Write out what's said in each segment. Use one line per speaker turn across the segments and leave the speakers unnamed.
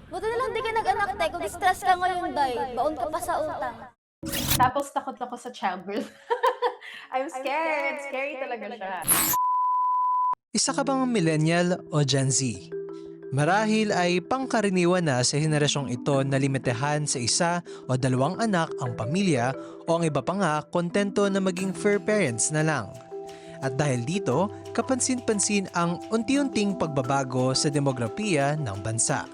Buti na lang di ka nag-anak, te. Kung stress ka ngayon, day, baon ka pa sa utang.
Tapos takot ako sa childbirth. I'm scared. Scary talaga siya.
Isa ka bang millennial o Gen Z? Marahil ay pangkaraniwan na sa henerasyong ito na limitahan sa isa o dalawang anak ang pamilya o ang iba pa nga kontento na maging fur parents na lang. At dahil dito, kapansin-pansin ang unti-unting pagbabago sa demografiya ng bansa.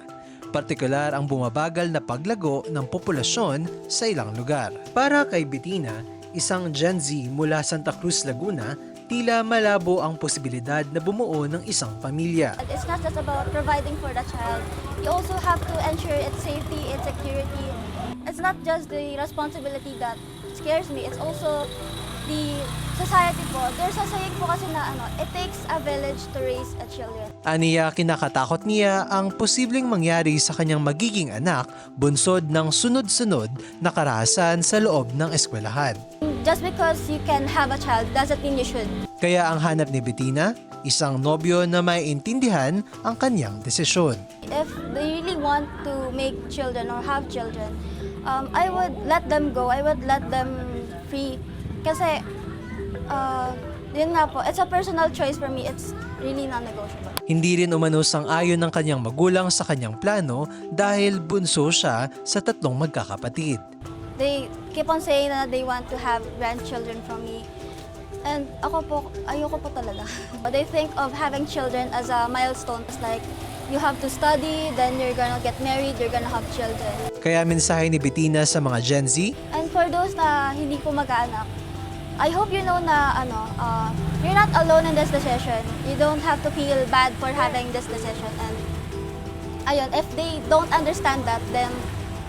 Partikular ang bumabagal na paglago ng populasyon sa ilang lugar. Para kay Bettina, isang Gen Z mula Santa Cruz, Laguna, tila malabo ang posibilidad na bumuo ng isang pamilya.
It's not just about providing for the child. You also have to ensure its safety, its security. It's not just the responsibility that scares me. It's also the society po. There's a saying po kasi na it takes a village to raise a children.
Aniya, kinakatakot niya ang posibleng mangyari sa kanyang magiging anak bunsod ng sunod-sunod na karahasan sa loob ng eskwelahan.
Just because you can have a child doesn't mean you should.
Kaya ang hanap ni Bettina, isang nobyo na maiintindihan ang kanyang desisyon.
If they really want to make children or have children, I would let them go. I would let them free. Kasi, yun nga po, it's a personal choice for me. It's really non-negotiable.
Hindi rin umano sang-ayon ng kanyang magulang sa kanyang plano dahil bunso siya sa tatlong magkakapatid.
They keep on saying that they want to have grandchildren from me. And ako po, ayoko po talaga. They think of having children as a milestone. It's like, you have to study, then you're gonna get married, you're gonna have children.
Kaya mensahe ni Bettina sa mga Gen Z,
And for those na hindi po mag-aanak, I hope you know na you're not alone in this decision. You don't have to feel bad for having this decision. And ayun, if they don't understand that, then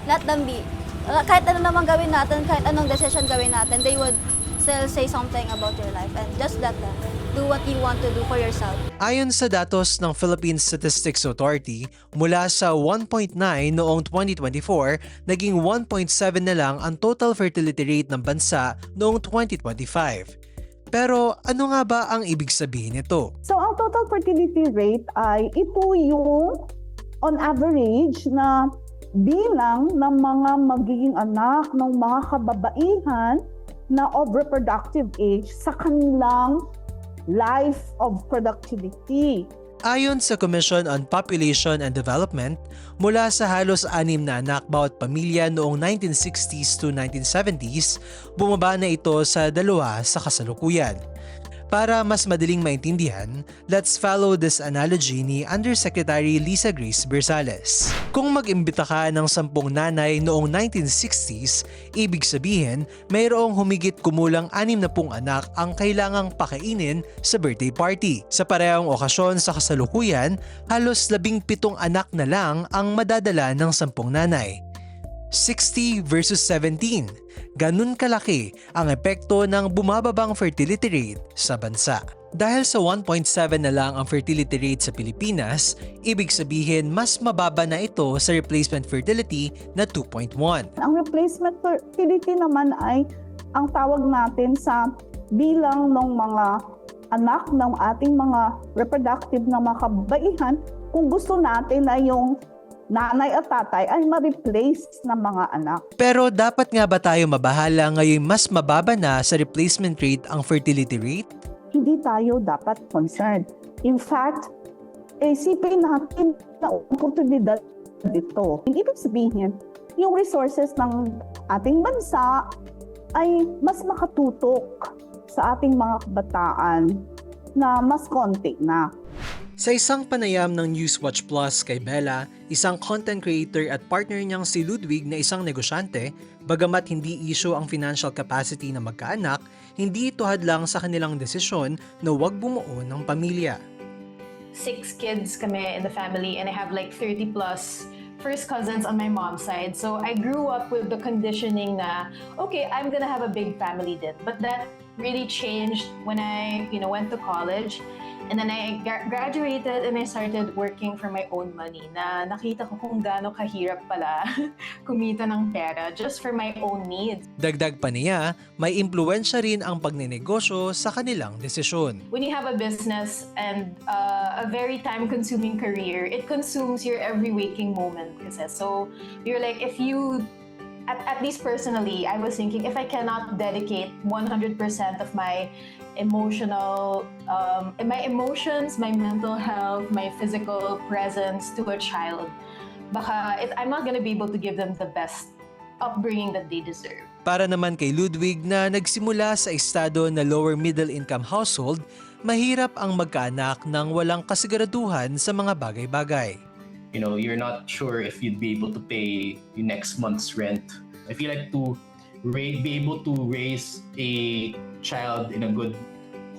let them be. Kahit ano naman gawin natin, kahit anong decision gawin natin, they would still say something about your life. And just let them do what you want to do for yourself.
ayon sa datos ng Philippine Statistics Authority, mula sa 1.9 noong 2024, naging 1.7 na lang ang total fertility rate ng bansa noong 2025. Pero ano nga ba ang ibig sabihin nito?
So, ang total fertility rate ay ito yung on average na bilang ng mga magiging anak ng mga kababaihan na of reproductive age sa kanilang life of productivity.
Ayon sa Commission on Population and Development, mula sa halos 6 na anak bawat pamilya noong 1960s to 1970s, bumaba na ito sa 2 sa kasalukuyan. Para mas madaling maintindihan, let's follow this analogy ni Undersecretary Lisa Grace Bersales. Kung mag-imbita ka ng 10 nanay noong 1960s, ibig sabihin mayroong humigit kumulang 60 anak ang kailangang pakainin sa birthday party. Sa parehong okasyon sa kasalukuyan, halos 17 anak na lang ang madadala ng 10 nanay. 60 versus 17. Ganun kalaki ang epekto ng bumababang fertility rate sa bansa. Dahil sa 1.7 na lang ang fertility rate sa Pilipinas, ibig sabihin mas mababa na ito sa replacement fertility na 2.1.
Ang replacement fertility naman ay ang tawag natin sa bilang ng mga anak ng ating mga reproductive na mga kababaihan kung gusto natin na yung nanay at tatay ay ma-replace ng mga anak.
Pero dapat nga ba tayo mabahala ngayong mas mababa na sa replacement rate ang fertility rate?
Hindi tayo dapat concerned. In fact, isipin natin na oportunidad dito. Ibig sabihin, yung resources ng ating bansa ay mas makatutok sa ating mga kabataan na mas konti na.
Sa isang panayam ng Newswatch Plus kay Bella, isang content creator at partner niyang si Ludwig na isang negosyante, bagamat hindi issue ang financial capacity na magkaanak, hindi ito hadlang sa kanilang desisyon na huwag bumuo ng pamilya.
6 kids kami in the family and I have like 30 plus first cousins on my mom's side. So I grew up with the conditioning na, okay, I'm gonna have a big family din. But that really changed when I, went to college. And then I graduated and I started working for my own money na nakita ko kung gaano kahirap pala kumita ng pera just for my own needs.
Dagdag pa niya, may impluwensya rin ang pagnenegosyo sa kanilang desisyon.
When you have a business and a very time-consuming career, it consumes your every waking moment. Kasi. So you're like, if you, at least personally, I was thinking, if I cannot dedicate 100% of my emotional, my emotions, my mental health, my physical presence to a child, baka I'm not gonna be able to give them the best upbringing that they deserve.
Para naman kay Ludwig na nagsimula sa estado na lower middle income household, mahirap ang magkaanak ng walang kasiguraduhan sa mga bagay-bagay.
You know, you're not sure if you'd be able to pay the next month's rent. I feel like to be able to raise a child in a good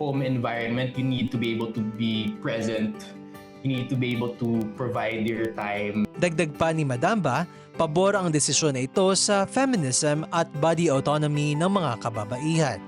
home environment, you need to be able to be present. You need to be able to provide your time.
Dagdag pa ni Madamba, pabor ang desisyon na ito sa feminism at body autonomy ng mga kababaihan.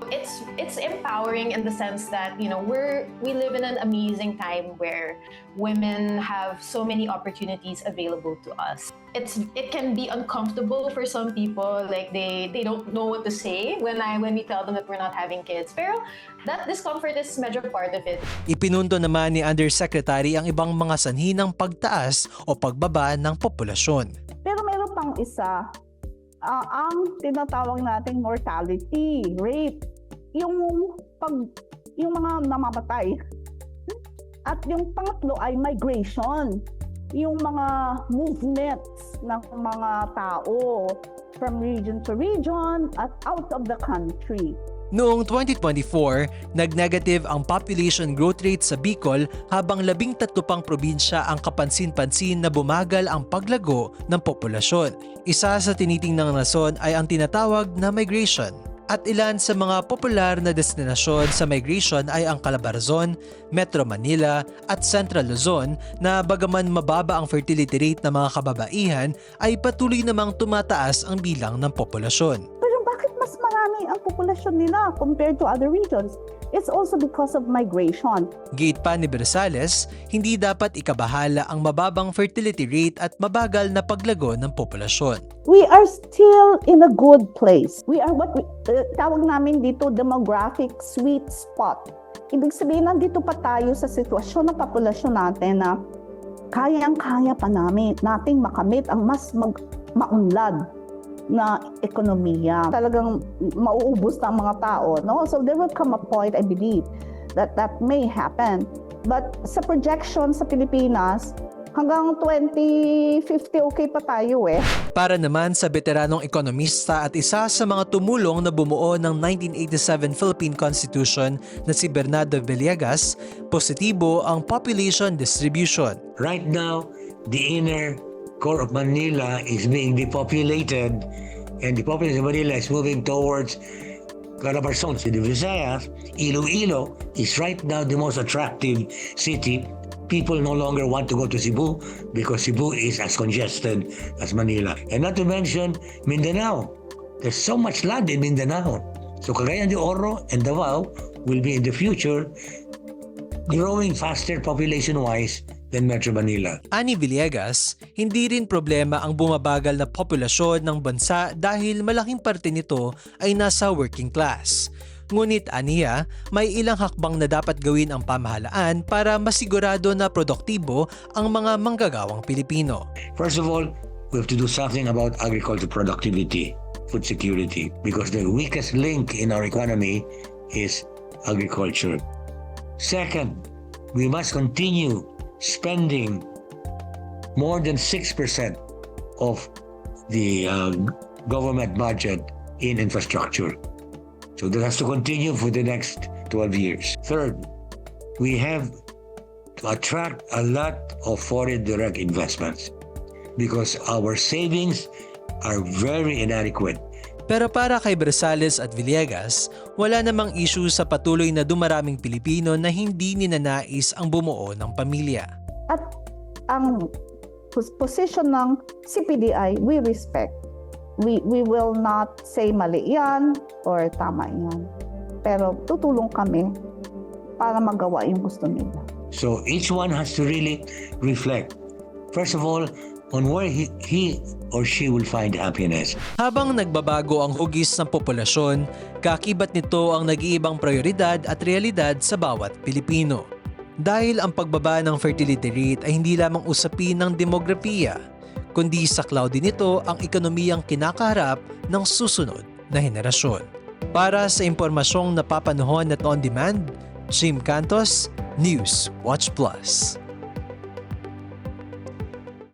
It's empowering in the sense that, you know, we live in an amazing time where women have so many opportunities available to us. It can be uncomfortable for some people, like they don't know what to say when we tell them that we're not having kids. Pero that discomfort is medyo part of it.
Ipinunto naman ni Undersecretary ang ibang mga sanhi ng pagtaas o pagbaba ng populasyon.
Pero meron pang isa, ang tinatawag nating mortality rate, yung mga namamatay. At yung pangatlo ay migration, yung mga movements ng mga tao from region to region at out of the country.
Noong 2024, nag-negative ang population growth rate sa Bicol habang 13 pang probinsya ang kapansin-pansin na bumagal ang paglago ng populasyon. Isa sa tinitingnang rason ay ang tinatawag na migration. At ilan sa mga popular na destinasyon sa migration ay ang Calabarzon, Metro Manila at Central Luzon na bagaman mababa ang fertility rate ng mga kababaihan ay patuloy namang tumataas ang bilang ng populasyon.
Pero bakit mas marami ang populasyon nila compared to other regions? It's also because of migration.
Gate pa ni Bersales, hindi dapat ikabahala ang mababang fertility rate at mabagal na paglago ng populasyon.
We are still in a good place. We are what tawag namin dito demographic sweet spot. Ibig sabihin, nandito pa tayo sa sitwasyon ng populasyon natin na kayang-kaya pa nating makamit ang mas maunlad na ekonomiya. Talagang mauubos na ang mga tao, no? So there will come a point, I believe, that may happen. But sa projection sa Pilipinas, hanggang 2050 okay pa tayo eh.
Para naman sa veteranong ekonomista at isa sa mga tumulong na bumuo ng 1987 Philippine Constitution na si Bernardo Villegas, positibo ang population distribution.
Right now, the inner core of Manila is being depopulated, and the population of Manila is moving towards Calabarzon, the Visayas. Iloilo is right now the most attractive city. People no longer want to go to Cebu because Cebu is as congested as Manila. And not to mention Mindanao. There's so much land in Mindanao. So Cagayan de Oro and Davao will be in the future growing faster population-wise than Metro Manila.
Ani Villegas, hindi rin problema ang bumabagal na populasyon ng bansa dahil malaking parte nito ay nasa working class. Ngunit aniya, may ilang hakbang na dapat gawin ang pamahalaan para masigurado na produktibo ang mga manggagawang Pilipino.
First of all, we have to do something about agriculture productivity, food security, because the weakest link in our economy is agriculture. Second, we must continue spending more than 6% of the government budget in infrastructure. So that has to continue for the next 12 years. Third, we have to attract a lot of foreign direct investments because our savings are very inadequate.
Pero para kay Bersales at Villegas, wala namang issue sa patuloy na dumaraming Pilipino na hindi ninanais ang bumuo ng pamilya.
At ang position ng CPDI, we respect. We will not say mali yan or tama yan. Pero tutulong kami para magawa yung gusto nila.
So each one has to really reflect, first of all, on where he or she will find happiness.
Habang nagbabago ang hugis ng populasyon, kakibat nito ang nag-iibang prioridad at realidad sa bawat Pilipino. Dahil ang pagbaba ng fertility rate ay hindi lamang usapin ng demografiya, kundi saklaw din ito ang ekonomiyang kinakaharap ng susunod na henerasyon. Para sa impormasyong napapanahon at on-demand, Jim Cantos, News Watch Plus.